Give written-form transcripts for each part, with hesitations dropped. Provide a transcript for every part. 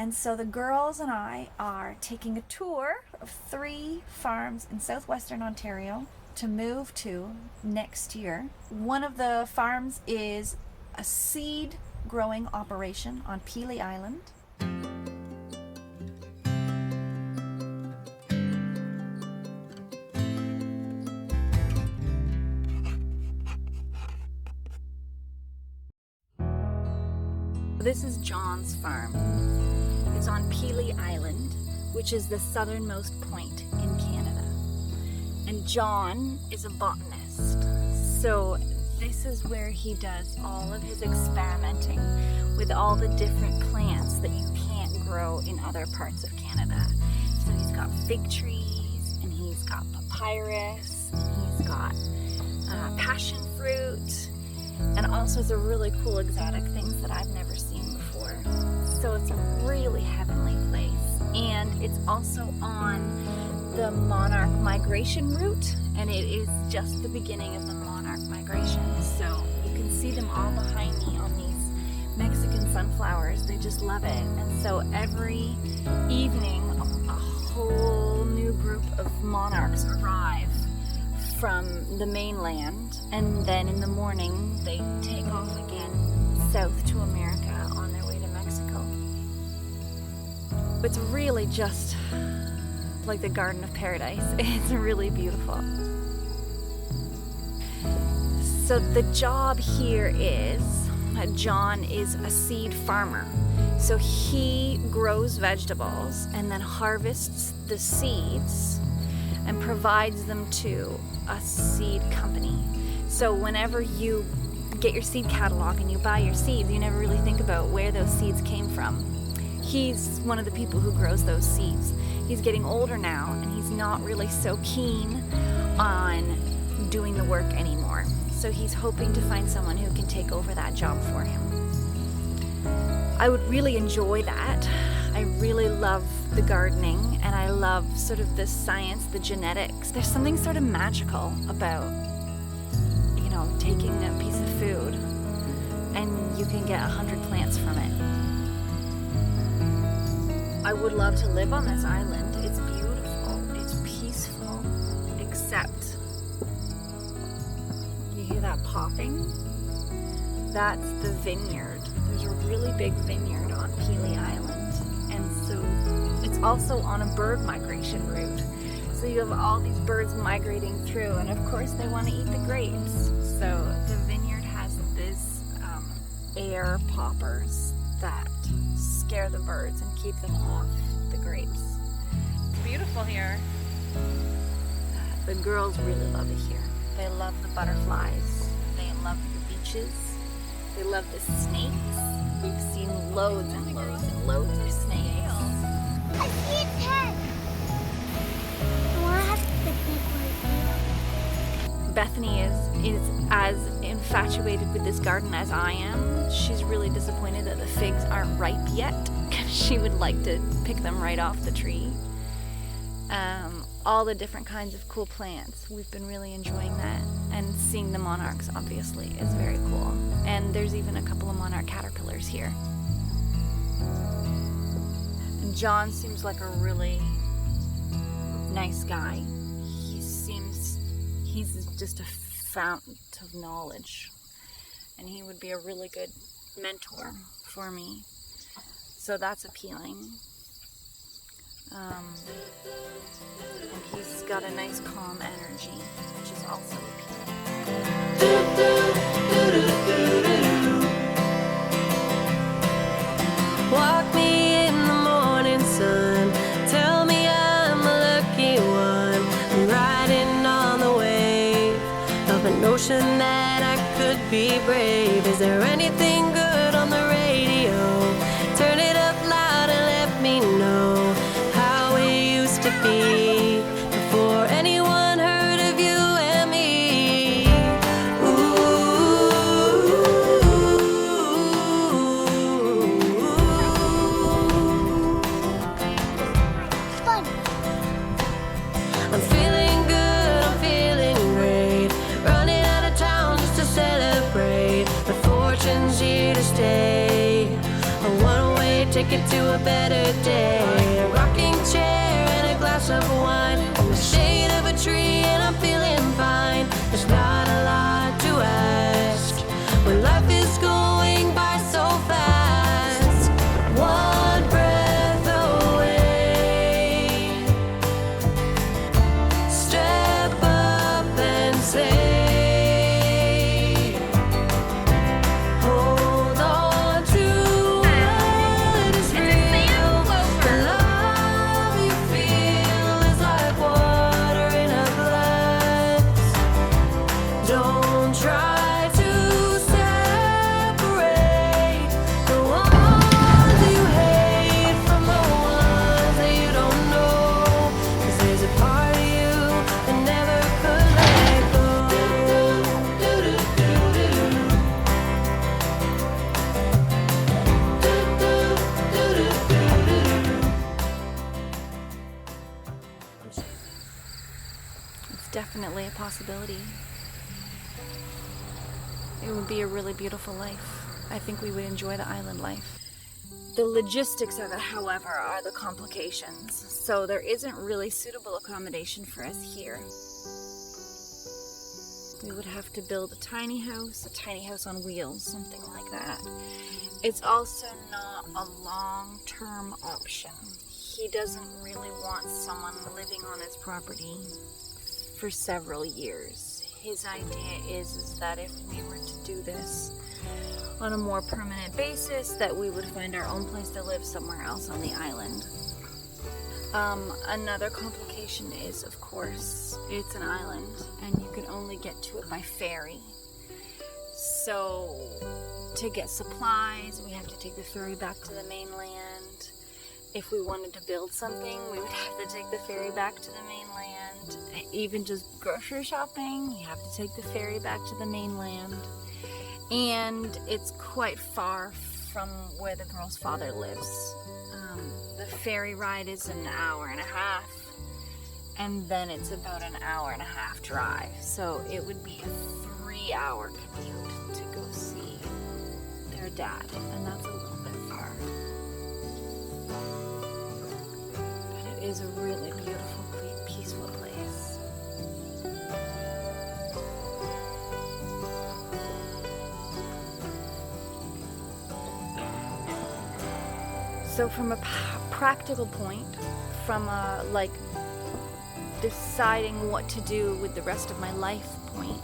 And so the girls and I are taking a tour of 3 farms in Southwestern Ontario to move to next year. One of the farms is a seed growing operation on Pelee Island. This is John's farm. It's on Pelee Island, which is the southernmost point in Canada. And John is a botanist, so this is where he does all of his experimenting with all the different plants that you can't grow in other parts of Canada. So he's got fig trees, and he's got papyrus, and he's got passion fruit, and all sorts of really cool exotic things that I've never seen before. So it's a really heavenly place, and it's also on the monarch migration route, and it is just the beginning of the monarch migration. So you can see them all behind me on these Mexican sunflowers. They just love it. And so every evening a whole new group of monarchs arrive from the mainland, and then in the morning they take off again south to America on their way to Mexico. It's really just like the Garden of Paradise. It's really beautiful. So the job here is, John is a seed farmer. So he grows vegetables and then harvests the seeds and provides them to a seed company. So whenever you get your seed catalog and you buy your seeds, you never really think about where those seeds came from. He's one of the people who grows those seeds. He's getting older now, and he's not really so keen on doing the work anymore. So he's hoping to find someone who can take over that job for him. I would really enjoy that. I really love the gardening, and I love sort of the science, the genetics. There's something sort of magical about, you know, taking a piece of food and you can get 100 plants from it. I would love to live on this island. It's beautiful, it's peaceful, except you hear that popping? That's the vineyard. There's a really big vineyard on Pelee Island, and so it's also on a bird migration route. So you have all these birds migrating through, and of course they want to eat the grapes. So the vineyard has these air poppers that scare the birds and keep them off the grapes. It's beautiful here. The girls really love it here. They love the butterflies. They love the beaches. They love the snakes. We've seen loads and loads and loads of snakes. I see its head. I want to have the big one. Bethany is as infatuated with this garden as I am. She's really disappointed that the figs aren't ripe yet, because she would like to pick them right off the tree. All the different kinds of cool plants. We've been really enjoying that, and seeing the monarchs obviously is very cool. And there's even a couple of monarch caterpillars here. And John seems like a really nice guy. He's just a fountain of knowledge, and he would be a really good mentor for me. So that's appealing. And he's got a nice calm energy, which is also appealing. Walk me in the morning sun, tell me I'm a lucky one. I'm riding on the wave of a notion that I could be brave. Is there anything good on the radio? Turn it up loud and let me know how it used to be before anyone heard of you and me. Fun. I'm feeling good, I'm feeling great, running out of town just to celebrate. But fortune's make it to a better day. A rocking chair and a glass of wine, in the shade of a tree, and I'm feeling fine. There's not a lot to ask when life is going by so fast. One breath away, step up and say, hold on to what is real. The love you feel is like water in a glass. Don't try to separate the ones you hate from the ones that you don't know. 'Cause there's a part of you that never could let go. It's definitely a possibility. It would be a really beautiful life. I think we would enjoy the island life. The logistics of it, however, are the complications. So there isn't really suitable accommodation for us here. We would have to build a tiny house on wheels, something like that. It's also not a long-term option. He doesn't really want someone living on his property for several years. His idea is that if we were to do this on a more permanent basis, that we would find our own place to live somewhere else on the island. Another complication is, of course, it's an island and you can only get to it by ferry. So to get supplies, we have to take the ferry back to the mainland. If we wanted to build something, we would have to take the ferry back to the mainland. Even just grocery shopping, you have to take the ferry back to the mainland. And it's quite far from where the girl's father lives. The ferry ride is an hour and a half, and then it's about an hour and a half drive. So it would be a 3-hour commute to go see their dad, and that's a little bit far. But it is a really beautiful, peaceful place. So from a practical point, from a deciding what to do with the rest of my life point,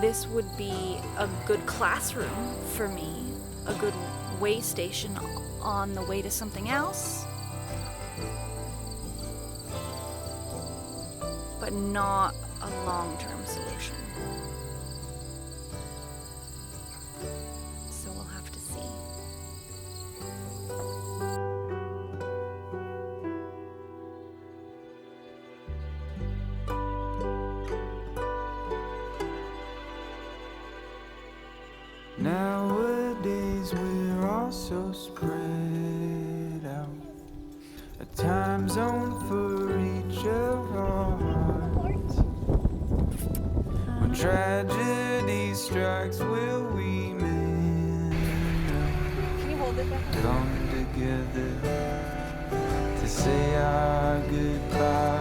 this would be a good classroom for me, a good way station on the way to something else, but not a long-term solution. So we'll have to see. Nowadays we're all so spread out, a time zone for each of our hearts. When tragedy strikes, will we men come together to say our goodbyes?